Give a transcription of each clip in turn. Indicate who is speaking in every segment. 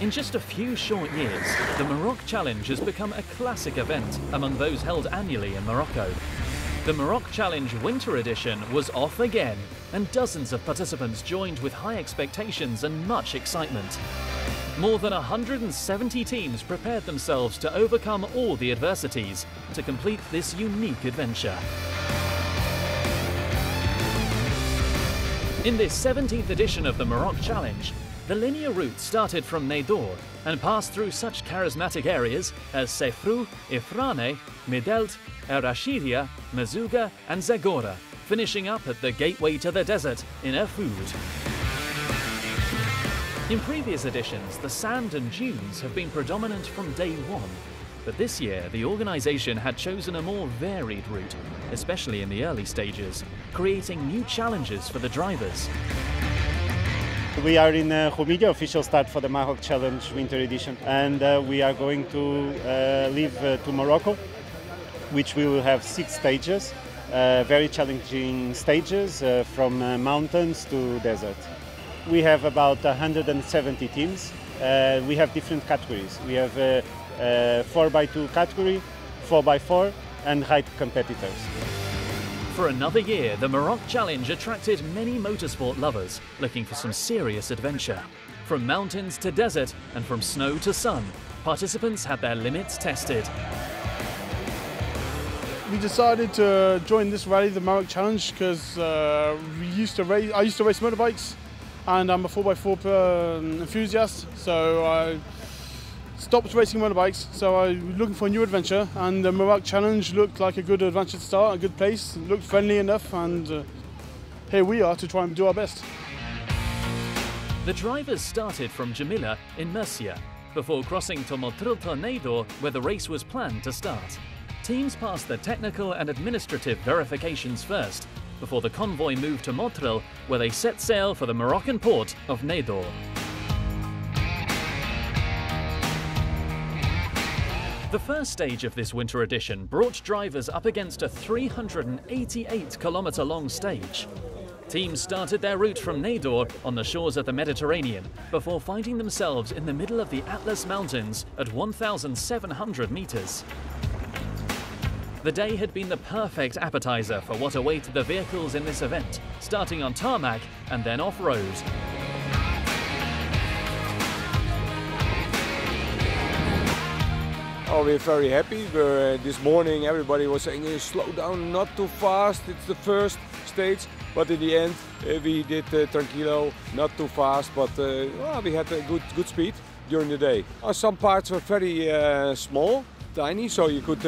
Speaker 1: In just a few short years, the Maroc Challenge has become a classic event among those held annually in Morocco. The Maroc Challenge Winter Edition was off again, and dozens of participants joined with high expectations and much excitement. More than 170 teams prepared themselves to overcome all the adversities to complete this unique adventure. In this 17th edition of the Maroc Challenge, the linear route started from Nador and passed through such charismatic areas as Sefrou, Ifrane, Midelt, El Rashidia, Mazuga and Zagora, finishing up at the gateway to the desert in Erfoud. In previous editions, the sand and dunes have been predominant from day one, but this year the organisation had chosen a more varied route, especially in the early stages, creating new challenges for the drivers.
Speaker 2: We are in Roumilia, official start for the Maroc Challenge Winter Edition, and we are going to leave to Morocco, which we will have 6 stages, very challenging stages from mountains to desert. We have about 170 teams. We have different categories. We have 4x2 category, 4x4 and height competitors.
Speaker 1: For another year, the Maroc Challenge attracted many motorsport lovers looking for some serious adventure. From mountains to desert and from snow to sun, participants had their limits tested.
Speaker 3: We decided to join this rally, the Maroc Challenge, because I used to race motorbikes, and I'm a 4x4 enthusiast, so I stopped racing motorbikes, so I was looking for a new adventure, and the Maroc Challenge looked like a good adventure to start, a good place, it looked friendly enough, and here we are to try and do our best.
Speaker 1: The drivers started from Jamila in Murcia, before crossing to Motril to Nador, where the race was planned to start. Teams passed the technical and administrative verifications first, before the convoy moved to Motril, where they set sail for the Moroccan port of Nador. The first stage of this winter edition brought drivers up against a 388-kilometre long stage. Teams started their route from Nador on the shores of the Mediterranean before finding themselves in the middle of the Atlas Mountains at 1,700 metres. The day had been the perfect appetizer for what awaited the vehicles in this event, starting on tarmac and then off-road.
Speaker 4: Oh, we're very happy. This morning everybody was saying, slow down, not too fast, it's the first stage. But in the end we did tranquilo, not too fast, but we had a good speed during the day. Some parts were very small, tiny, so you could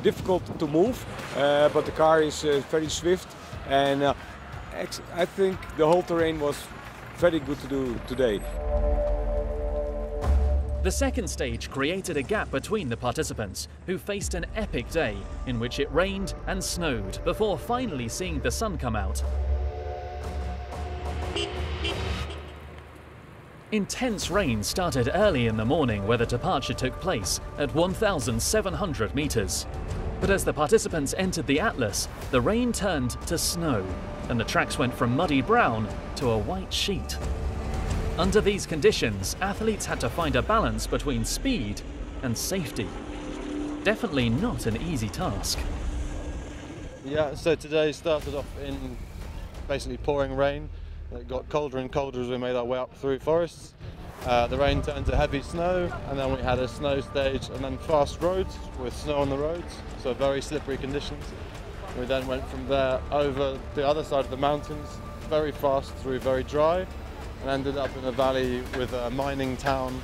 Speaker 4: difficult to move, but the car is very swift, and I think the whole terrain was very good to do today.
Speaker 1: The second stage created a gap between the participants, who faced an epic day in which it rained and snowed before finally seeing the sun come out. Intense rain started early in the morning where the departure took place at 1,700 metres. But as the participants entered the Atlas, the rain turned to snow and the tracks went from muddy brown to a white sheet. Under these conditions, athletes had to find a balance between speed and safety. Definitely not an easy task.
Speaker 5: Yeah, so today started off in basically pouring rain. It got colder and colder as we made our way up through forests. The rain turned to heavy snow, and then we had a snow stage and then fast roads with snow on the roads, so very slippery conditions. We then went from there over the other side of the mountains, very fast through very dry, and ended up in a valley with a mining town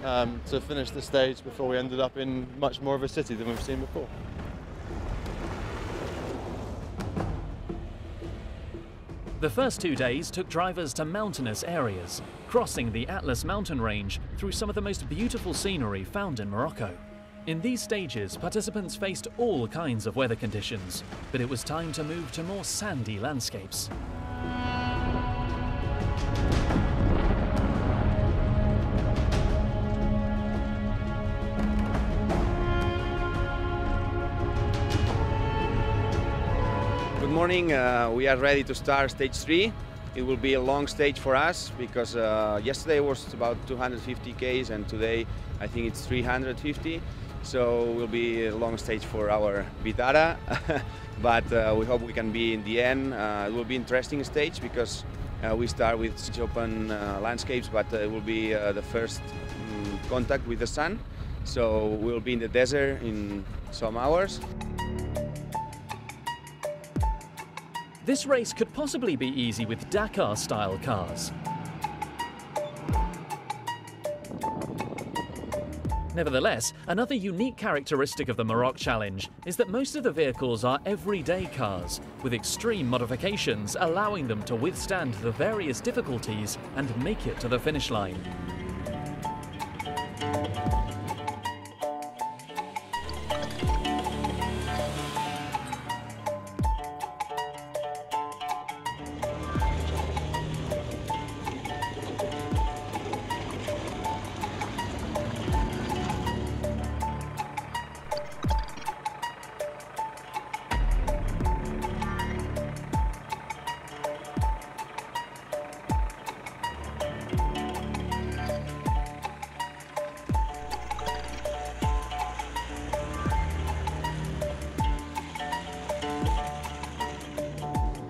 Speaker 5: to finish the stage before we ended up in much more of a city than we've seen before.
Speaker 1: The first 2 days took drivers to mountainous areas, crossing the Atlas mountain range through some of the most beautiful scenery found in Morocco. In these stages, participants faced all kinds of weather conditions, but it was time to move to more sandy landscapes.
Speaker 6: Good morning, we are ready to start stage 3. It will be a long stage for us because yesterday was about 250 Ks and today I think it's 350. So it will be a long stage for our Vitara, but we hope we can be in the end. It will be an interesting stage because we start with open landscapes, but it will be the first contact with the sun. So we'll be in the desert in some hours.
Speaker 1: This race could possibly be easy with Dakar-style cars. Nevertheless, another unique characteristic of the Maroc Challenge is that most of the vehicles are everyday cars, with extreme modifications allowing them to withstand the various difficulties and make it to the finish line.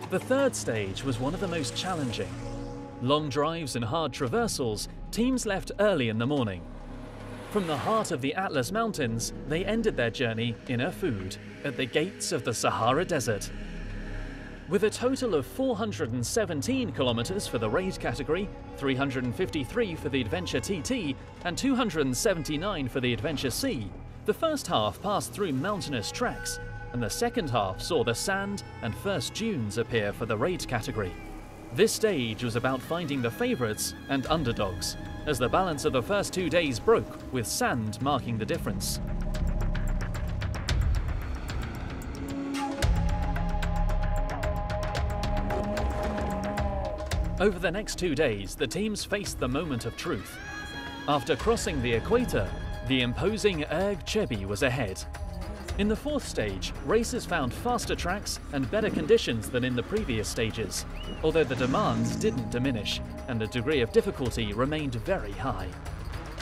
Speaker 1: The third stage was one of the most challenging. Long drives and hard traversals, teams left early in the morning. From the heart of the Atlas Mountains, they ended their journey in Erfoud, at the gates of the Sahara Desert. With a total of 417 kilometers for the raid category, 353 for the Adventure TT, and 279 for the Adventure C, the first half passed through mountainous tracks, and the second half saw the sand and first dunes appear for the raid category. This stage was about finding the favourites and underdogs, as the balance of the first 2 days broke, with sand marking the difference. Over the next 2 days, the teams faced the moment of truth. After crossing the equator, the imposing Erg Chebi was ahead. In the fourth stage, racers found faster tracks and better conditions than in the previous stages, although the demands didn't diminish and the degree of difficulty remained very high.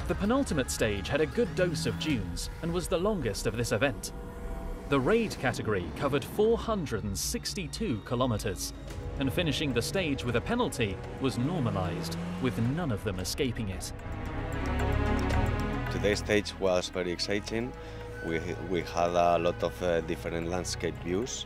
Speaker 1: The penultimate stage had a good dose of dunes and was the longest of this event. The raid category covered 462 kilometers, and finishing the stage with a penalty was normalized, with none of them escaping it.
Speaker 7: Today's stage was very exciting. We had a lot of different landscape views,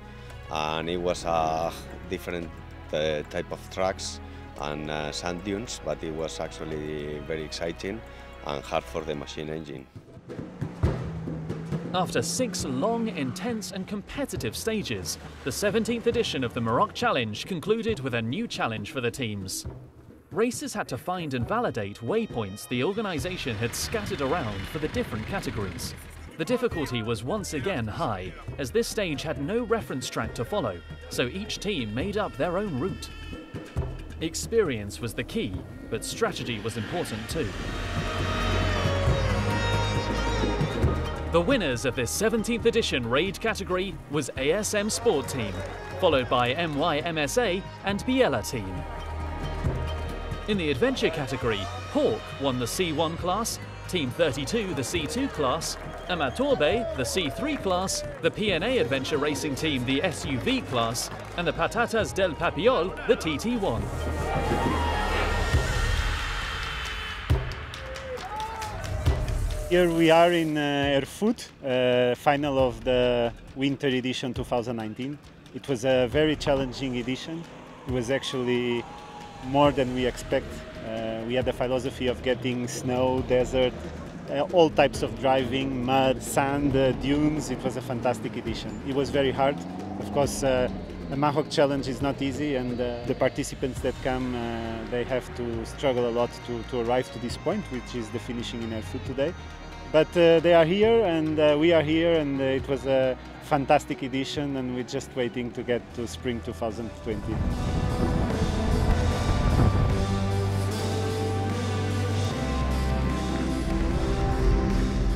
Speaker 7: and it was a different type of tracks and sand dunes, but it was actually very exciting and hard for the machine engine.
Speaker 1: After 6 long, intense and competitive stages, the 17th edition of the Maroc Challenge concluded with a new challenge for the teams. Racers had to find and validate waypoints the organisation had scattered around for the different categories. The difficulty was once again high, as this stage had no reference track to follow, so each team made up their own route. Experience was the key, but strategy was important too. The winners of this 17th edition raid category was ASM Sport Team, followed by MYMSA and Biella Team. In the adventure category, Hawk won the C1 class, Team 32 the C2 class, Amatorbe the C3 class, the PNA Adventure Racing Team the SUV class, and the Patatas del Papiol the TT1.
Speaker 2: Here we are in Erfoud, final of the Winter Edition 2019. It was a very challenging edition. It was actually more than we expect. We had the philosophy of getting snow, desert, all types of driving, mud, sand, dunes. It was a fantastic edition. It was very hard. Of course, the Maroc Challenge is not easy, and the participants that come, they have to struggle a lot to arrive to this point, which is the finishing in Erfoud today. But they are here, and we are here, and it was a fantastic edition, and we're just waiting to get to spring 2020.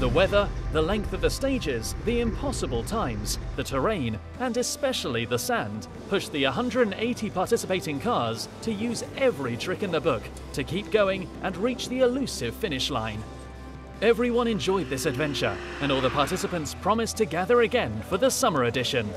Speaker 1: The weather, the length of the stages, the impossible times, the terrain, and especially the sand pushed the 180 participating cars to use every trick in the book to keep going and reach the elusive finish line. Everyone enjoyed this adventure, and all the participants promised to gather again for the summer edition.